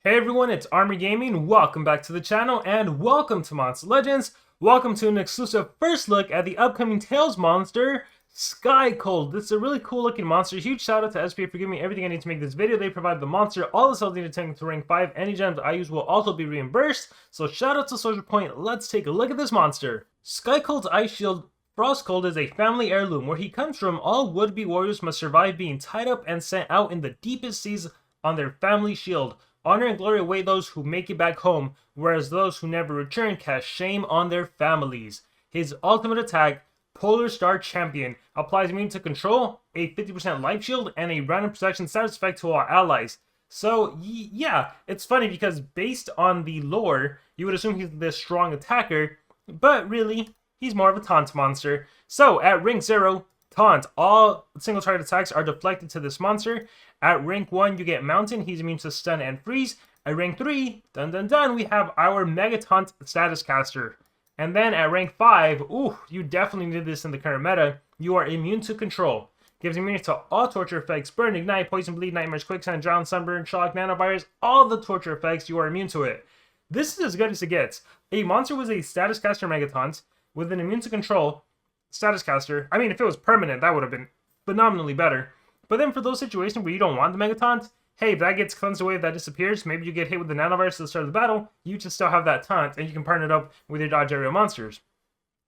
Hey everyone, it's Army Gaming. Welcome back to the channel and welcome to Monster Legends. Welcome to an exclusive first look at the upcoming Tales monster, Skydkold. This is a really cool looking monster. Huge shout out to SPA for giving me everything I need to make this video. They provide the monster, all the cells needed to take to rank 5. Any gems I use will also be reimbursed. So shout out to SocialPoint. Let's take a look at this monster. Skykold's Ice Shield Frostcold is a family heirloom. Where he comes from, all would-be warriors must survive being tied up and sent out in the deepest seas on their family shield. Honor and glory await those who make it back home, whereas those who never return cast shame on their families. His ultimate attack, Polar Star Champion, applies immune to control, a 50% life shield, and a random protection status effect to all allies. So, yeah, it's funny because based on the lore, you would assume he's this strong attacker, but really, he's more of a taunt monster. So, at rank 0, Taunt. All single target attacks are deflected to this monster. At rank 1, you get Mountain. He's immune to stun and freeze. At rank 3, we have our Mega Taunt status caster. And then at rank 5, ooh, you definitely need this in the current meta. You are immune to control. Gives immunity to all torture effects. Burn, ignite, poison, bleed, nightmares, quicksand, drown, sunburn, shock, nanovirus. All the torture effects, you are immune to it. This is as good as it gets. A monster with a status caster Mega Taunt with an immune to control status caster. I mean, if it was permanent, that would have been phenomenally better. But then for those situations where you don't want the Mega Taunt, hey, if that gets cleansed away, if that disappears, maybe you get hit with the nanovirus at the start of the battle, you just still have that taunt, and you can partner it up with your dodge area monsters.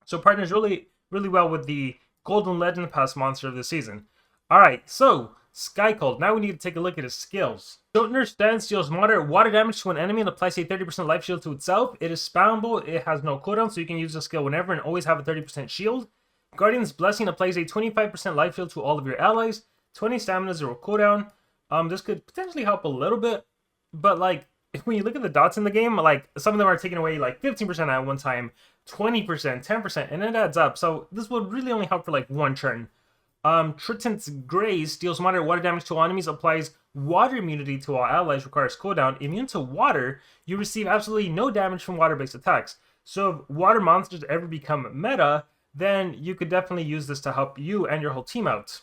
So partners really well with the Golden Legend Pass monster of this season. Alright, so, Skydkold. Now we need to take a look at his skills. Shortener Stance deals moderate water damage to an enemy and applies a 30% life shield to itself. It is spawnable, it has no cooldown, so you can use the skill whenever and always have a 30% shield. Guardian's Blessing applies a 25% life shield to all of your allies, 20 stamina, 0 cooldown. This could potentially help a little bit, but like, when you look at the dots in the game, like, some of them are taking away like 15% at one time, 20%, 10%, and it adds up. So this would really only help for like one turn. Triton's Graze deals moderate water damage to all enemies, applies water immunity to all allies, requires cooldown. Immune to water, you receive absolutely no damage from water-based attacks. So if water monsters ever become meta, then you could definitely use this to help you and your whole team out.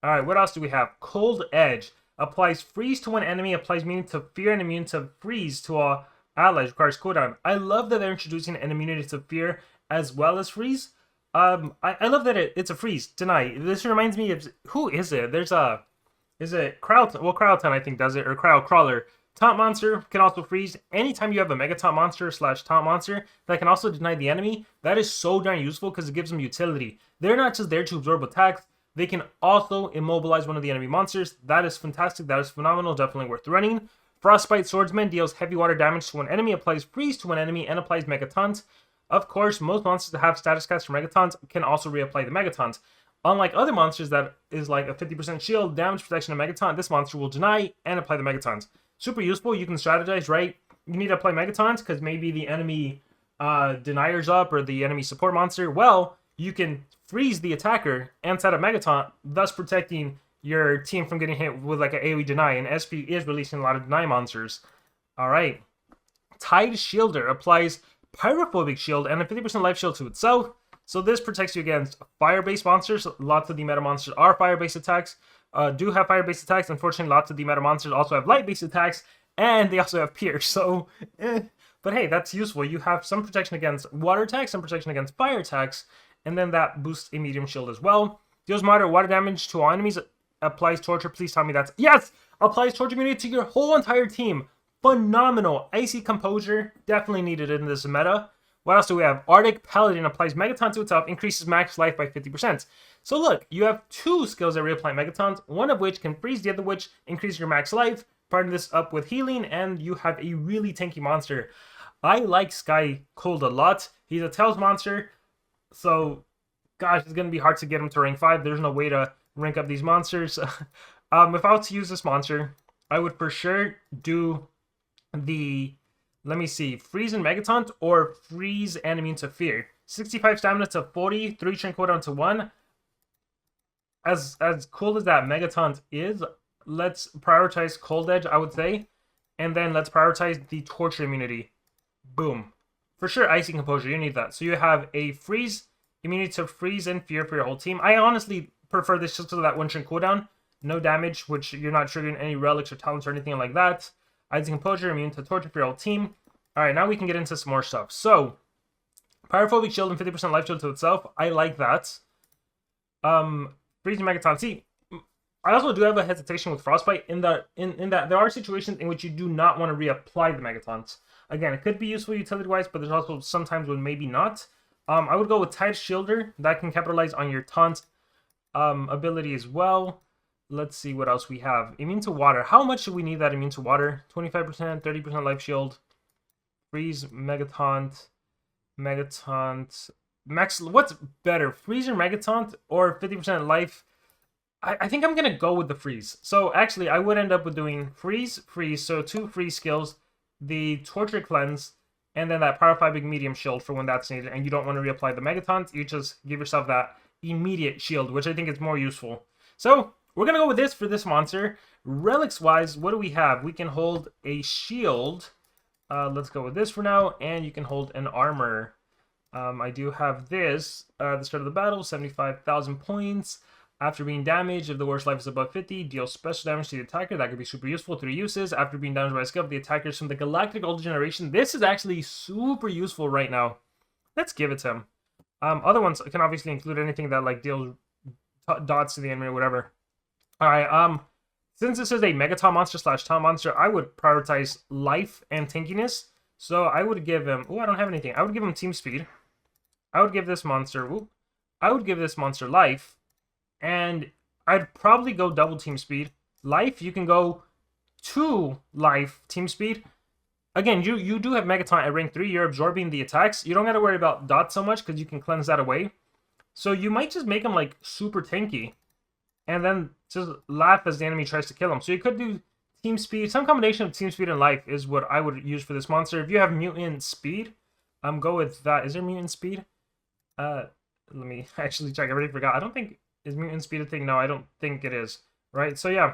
Alright, what else do we have? Cold Edge. Applies freeze to one enemy, applies immunity to fear and immune to freeze to all allies, requires cooldown. I love that they're introducing an immunity to fear as well as freeze. I love that it's a freeze. Deny. This reminds me of, who is it? There's a, is it Crowd? Well, Crowdton I think does it, or Crowd Crawler. Taunt monster can also freeze. Anytime you have a Mega Taunt monster / Taunt monster that can also deny the enemy, that is so darn useful because it gives them utility. They're not just there to absorb attacks, they can also immobilize one of the enemy monsters. That is fantastic, that is phenomenal, definitely worth running. Frostbite Swordsman deals heavy water damage to one enemy, applies freeze to one enemy, and applies Mega Taunt. Of course, most monsters that have status caster Mega Taunt can also reapply the Mega Taunt. Unlike other monsters that is like a 50% shield, damage, protection, and Mega Taunt, this monster will deny and apply the Mega Taunt. Super useful. You can strategize, right? You need to apply Mega Taunts because maybe the enemy denier's up or the enemy support monster. Well, you can freeze the attacker and set up Mega Taunt, thus protecting your team from getting hit with like an AoE deny. And SP is releasing a lot of deny monsters. Alright. Tide Shielder applies Pyrophobic Shield and a 50% life shield to itself. So this protects you against fire-based monsters. Lots of the meta monsters are fire-based attacks. Do have fire-based attacks. Unfortunately, lots of the meta monsters also have light-based attacks, and they also have pierce. So, but hey, that's useful. You have some protection against water attacks, some protection against fire attacks, and then that boosts a medium shield as well. Deals moderate water damage to all enemies. Applies torture. Please tell me that's yes. Applies torture immunity to your whole entire team. Phenomenal. Icy Composure, definitely needed in this meta. What else do we have? Arctic Paladin applies Mega Taunt to itself, increases max life by 50%. So look, you have two skills that reapply Mega Taunt, one of which can freeze, the other which increases your max life. Partner this up with healing, and you have a really tanky monster. I like Skydkold a lot. He's a Tails monster, so gosh, it's going to be hard to get him to rank 5. There's no way to rank up these monsters. If I was to use this monster, I would for sure do the, let me see, freeze and Mega Taunt or freeze and immune to fear. 65 stamina to 40, 3 turn cooldown to 1. As cool as that Mega Taunt is, let's prioritize Cold Edge, I would say. And then let's prioritize the torture immunity. Boom. For sure, Icy Composure, you need that. So you have a freeze, immunity to freeze and fear for your whole team. I honestly prefer this just because of that 1 turn cooldown. No damage, which you're not triggering any relics or talents or anything like that. Icy Composure, immune to torture for your whole team. Alright, now we can get into some more stuff. So, Pyrophobic Shield and 50% Life Shield to itself. I like that. Freezing Megaton. See, I also do have a hesitation with Frostbite in that there are situations in which you do not want to reapply the Megatons. Again, it could be useful utility-wise, but there's also sometimes when maybe not. I would go with Tide Shielder. That can capitalize on your taunt ability as well. Let's see what else we have. Immune to Water. How much do we need that immune to Water? 25%, 30% Life Shield. Freeze, Megataunt. Megataunt. Max. What's better? Freeze or Megataunt? Or 50% Life? I think I'm going to go with the Freeze. So actually, I would end up with doing Freeze, Freeze. So 2 Freeze skills. The Torture Cleanse. And then that Pyrophobic Medium Shield for when that's needed. And you don't want to reapply the Megataunt. You just give yourself that immediate shield, which I think is more useful. So, we're going to go with this for this monster. Relics-wise, what do we have? We can hold a shield. Let's go with this for now. And you can hold an armor. I do have this. The start of the battle, 75,000 points. After being damaged, if the worst life is above 50, deal special damage to the attacker. That could be super useful. 3 uses. After being damaged by a skill, the attackers from the Galactic Older Generation. This is actually super useful right now. Let's give it to him. Other ones can obviously include anything that like deals dots to the enemy or whatever. Alright, since this is a Megaton monster / Taunt monster, I would prioritize life and tankiness. So I would give him... Oh, I don't have anything. I would give him team speed. I would give this monster... Ooh, I would give this monster life. And I'd probably go double team speed. Life, you can go 2 life team speed. Again, you do have Megaton at rank 3. You're absorbing the attacks. You don't got to worry about dots so much because you can cleanse that away. So you might just make him like super tanky. And then just laugh as the enemy tries to kill him. So you could do team speed. Some combination of team speed and life is what I would use for this monster. If you have mutant speed, go with that. Is there mutant speed? Let me actually check. I already forgot. I don't think... Is mutant speed a thing? No, I don't think it is. Right? So yeah.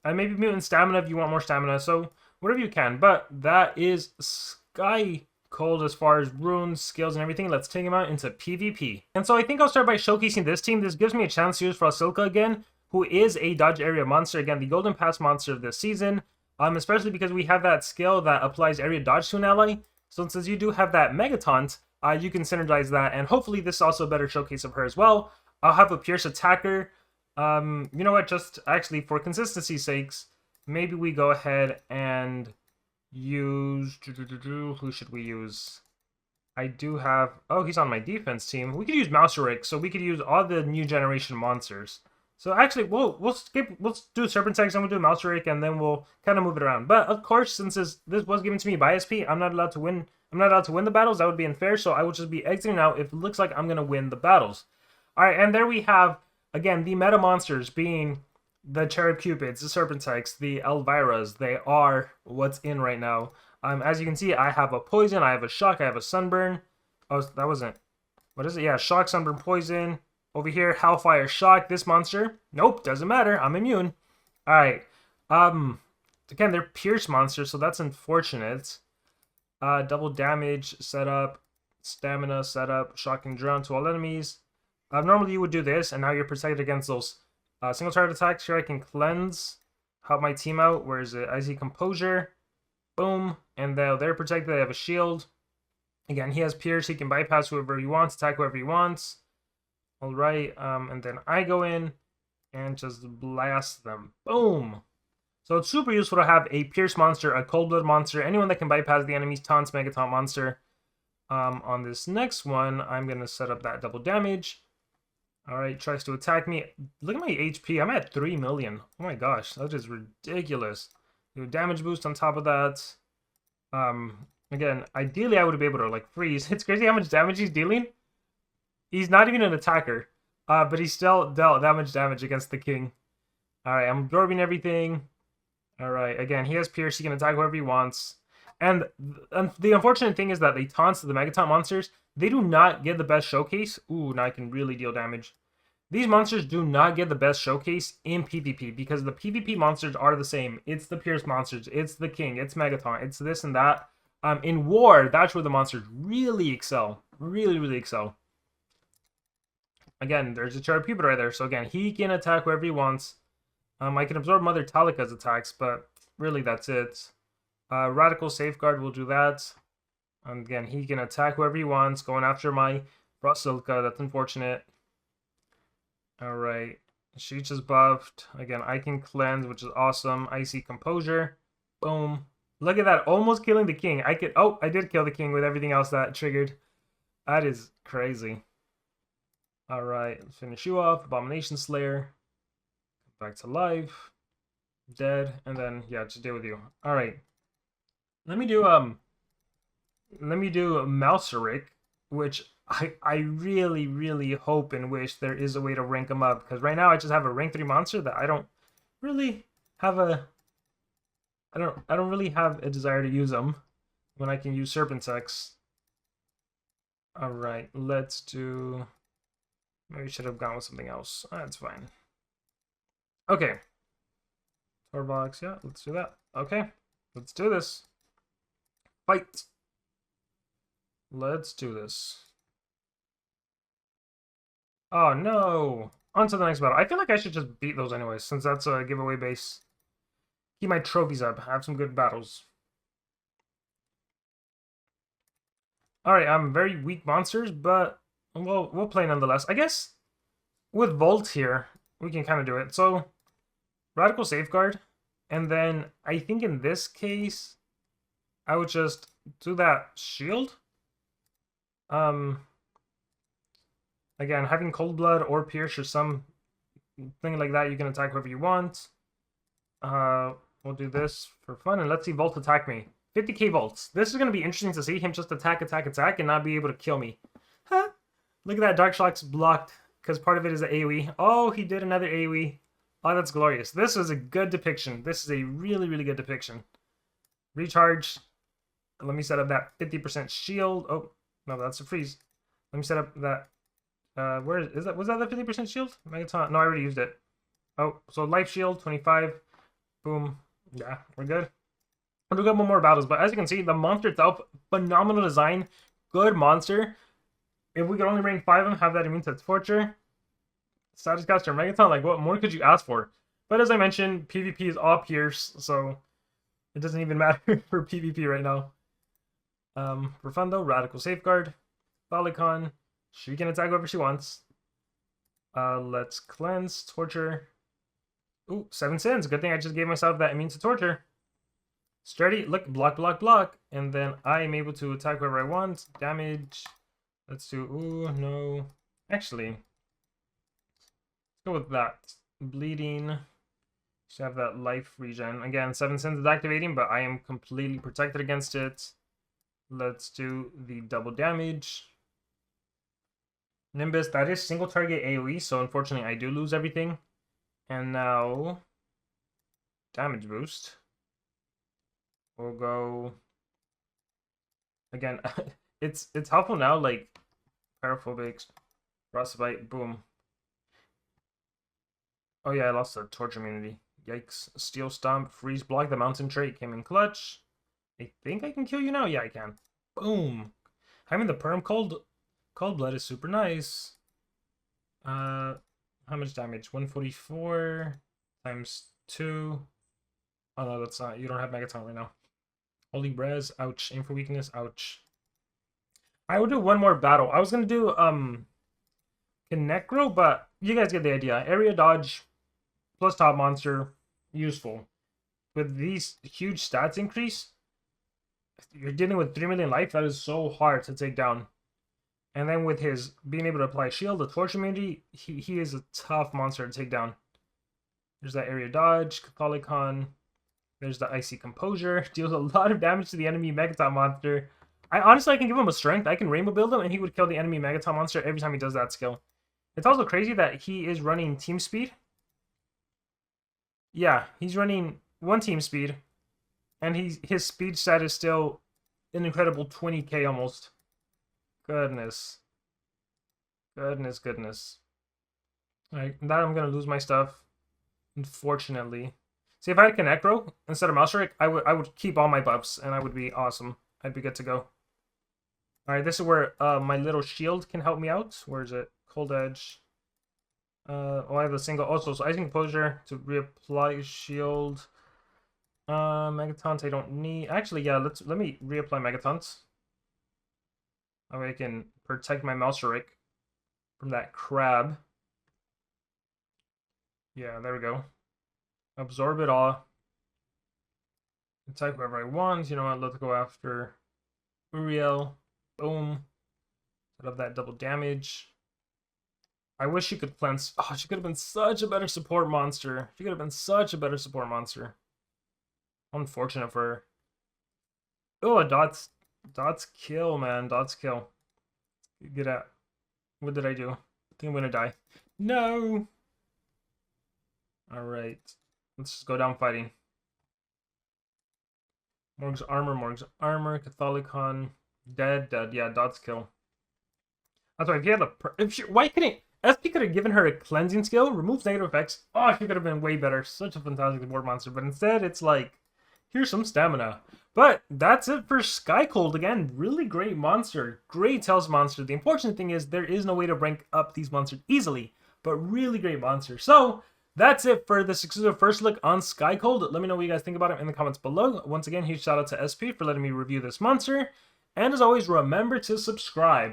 Maybe mutant stamina if you want more stamina. So whatever you can. But that is Skydkold as far as runes, skills, and everything. Let's take him out into PvP. And so I think I'll start by showcasing this team. This gives me a chance to use Frostilka again, who is a dodge area monster. Again, the Golden Pass monster of this season. Especially because we have that skill that applies area dodge to an ally. So since you do have that Megataunt, you can synergize that. And hopefully this is also a better showcase of her as well. I'll have a Pierce attacker. You know what? Just actually for consistency's sakes, maybe we go ahead and use... Who should we use? I do have... Oh, he's on my defense team. We could use Mouserik, so we could use all the new generation monsters. So actually, we'll do Serpentine, and we'll do Mouserik, and then we'll kind of move it around. But of course, since this was given to me by SP, I'm not allowed to win. I'm not allowed to win the battles. That would be unfair. So I will just be exiting out if it looks like I'm gonna win the battles. All right, and there we have again the meta monsters being the Cherub Cupids, the Serpentines, the Elviras. They are what's in right now. As you can see, I have a poison, I have a shock, I have a sunburn. Oh, that wasn't. What is it? Yeah, shock, sunburn, poison. Over here, Hellfire, shock. This monster, nope, doesn't matter. I'm immune. All right. Again, they're Pierce monsters, so that's unfortunate. Double damage setup, stamina setup, shocking drone to all enemies. Normally you would do this, and now you're protected against those single target attacks. Here I can cleanse, help my team out. Where is it? Icy Composure. Boom. And they're protected. They have a shield. Again, he has Pierce. He can bypass whoever he wants, attack whoever he wants. Alright, and then I go in and just blast them. Boom! So it's super useful to have a Pierce monster, a Cold Blood monster, anyone that can bypass the enemy's taunts, Megataunt monster. On this next one, I'm going to set up that double damage. Alright, tries to attack me. Look at my HP. I'm at 3 million. Oh my gosh, that is ridiculous. Do a damage boost on top of that. Again, ideally I would be able to like freeze. It's crazy how much damage he's dealing. He's not even an attacker, but he still dealt that much damage against the king. Alright, I'm absorbing everything. Alright, again, he has Pierce. He can attack whoever he wants. And the unfortunate thing is that the taunts to the Megataunt monsters, they do not get the best showcase. Ooh, now I can really deal damage. These monsters do not get the best showcase in PvP because the PvP monsters are the same. It's the Pierce monsters. It's the king. It's Megataunt. It's this and that. In war, that's where the monsters really excel. Really, really excel. Again, there's a Cherub Cupid right there. So again, he can attack wherever he wants. I can absorb Mother Talika's attacks, but really that's it. Radical Safeguard will do that. And again, he can attack whoever he wants, going after my Brasilka. That's unfortunate. Alright. Sheets is buffed. Again, I can cleanse, which is awesome. Icy Composure. Boom. Look at that. Almost killing the king. I did kill the king with everything else that triggered. That is crazy. Alright, let's finish you off. Abomination Slayer. Back to life. Dead. And then, yeah, just deal with you. Alright. Let me do Mauseric, which I really, really hope and wish there is a way to rank him up. Because right now I just have a rank 3 monster that I don't really have I don't really have a desire to use them when I can use Serpent Sex. Alright, let's do... Maybe should have gone with something else. That's fine. Okay. Torbox, yeah, let's do that. Okay, let's do this. Fight. Let's do this. Oh no! On to the next battle. I feel like I should just beat those anyways, since that's a giveaway base. Keep my trophies up. Have some good battles. Alright, I'm very weak monsters, but we'll play nonetheless. I guess with Volt here, we can kind of do it. So, Radical Safeguard, and then I think in this case, I would just do that shield. Again, having Cold Blood or Pierce or something like that, you can attack whoever you want. We'll do this for fun, and let's see Volt attack me. 50k volts. This is going to be interesting to see him just attack, and not be able to kill me. Huh? Look at that, Dark Shock's blocked, because part of it is the AoE. Oh, he did another AoE. Oh, that's glorious. This was a good depiction. This is a really, really good depiction. Recharge. Let me set up that 50% shield. Oh, no, that's a freeze. Let me set up that. Where is that? Was that the 50% shield? Megaton? No, I already used it. Oh, so life shield, 25. Boom. Yeah, we're good. We'll do a couple more battles, but as you can see, the monster itself, phenomenal design, good monster. If we could only rank 5 of them, have that immune to torture. Status caster Megaton, like what more could you ask for? But as I mentioned, PvP is all Pierce, so it doesn't even matter for PvP right now. For fun though, Radical Safeguard, Polycon, she can attack whoever she wants. Let's cleanse, torture. Ooh, 7 sins. Good thing I just gave myself that immune to torture. Sturdy, look, block, block, block. And then I am able to attack whoever I want. Damage. Let's do, ooh, no. Actually, let's go with that. Bleeding. Should have that life regen. Again, 7 sins is activating, but I am completely protected against it. Let's do the double damage. Nimbus, that is single target AoE, so unfortunately I do lose everything. And now, damage boost. We'll go, again, it's helpful now, like, Paraphobics, Frostbite, boom. Oh yeah, I lost the torture immunity. Yikes. Steel Stomp, Freeze Block, the mountain trait came in clutch. I think I can kill you now? Yeah, I can. Boom. Having the Perm Cold Blood is super nice. How much damage? 144 times 2. Oh no, that's not. You don't have Megaton right now. Holy Res, ouch. Aim for weakness, ouch. I will do one more battle. I was gonna do Necro, but you guys get the idea. Area dodge plus top monster, useful. With these huge stats increase, you're dealing with 3 million life. That is so hard to take down. And then with his being able to apply shield, the torture immunity, he is a tough monster to take down. There's that area dodge, Catholicon. There's the Icy Composure. Deals a lot of damage to the enemy Megaton monster. I can give him a strength. I can rainbow build him, and he would kill the enemy Megaton monster every time he does that skill. It's also crazy that he is running team speed. Yeah, he's running 1 team speed, and his speed stat is still an incredible 20k almost. Goodness. Goodness, goodness. Alright, now I'm gonna lose my stuff, unfortunately. See, if I had Necro instead of Mauseric, I would keep all my buffs, and I would be awesome. I'd be good to go. Alright, this is where my little shield can help me out. Where is it? Cold Edge. Oh, I have a single. Also, so Icy Composure to reapply shield. Megatons I don't need. Actually, yeah, let me reapply Megatons. That way I can protect my Mouseric from that crab. Yeah, there we go. Absorb it all. Attack whoever I want. You know what? Let's go after Uriel. Boom. Set up that double damage. I wish she could cleanse. Oh, she could have been such a better support monster. She could have been such a better support monster. Unfortunate for her. Oh, dots kill, man. Dots kill. Get out. What did I do? I think I'm gonna die. No. All right. Let's just go down fighting. Morg's armor. Catholicon. Dead. Yeah, dots kill. That's why if you had why couldn't SP could have given her a cleansing skill, removes negative effects. Oh, she could have been way better. Such a fantastic board monster. But instead, it's like, here's some stamina. But that's it for Skydkold. Again, really great monster. Great Tails monster. The unfortunate thing is there is no way to rank up these monsters easily. But really great monster. So, that's it for this exclusive first look on Skydkold. Let me know what you guys think about it in the comments below. Once again, huge shout out to SP for letting me review this monster. And as always, remember to subscribe.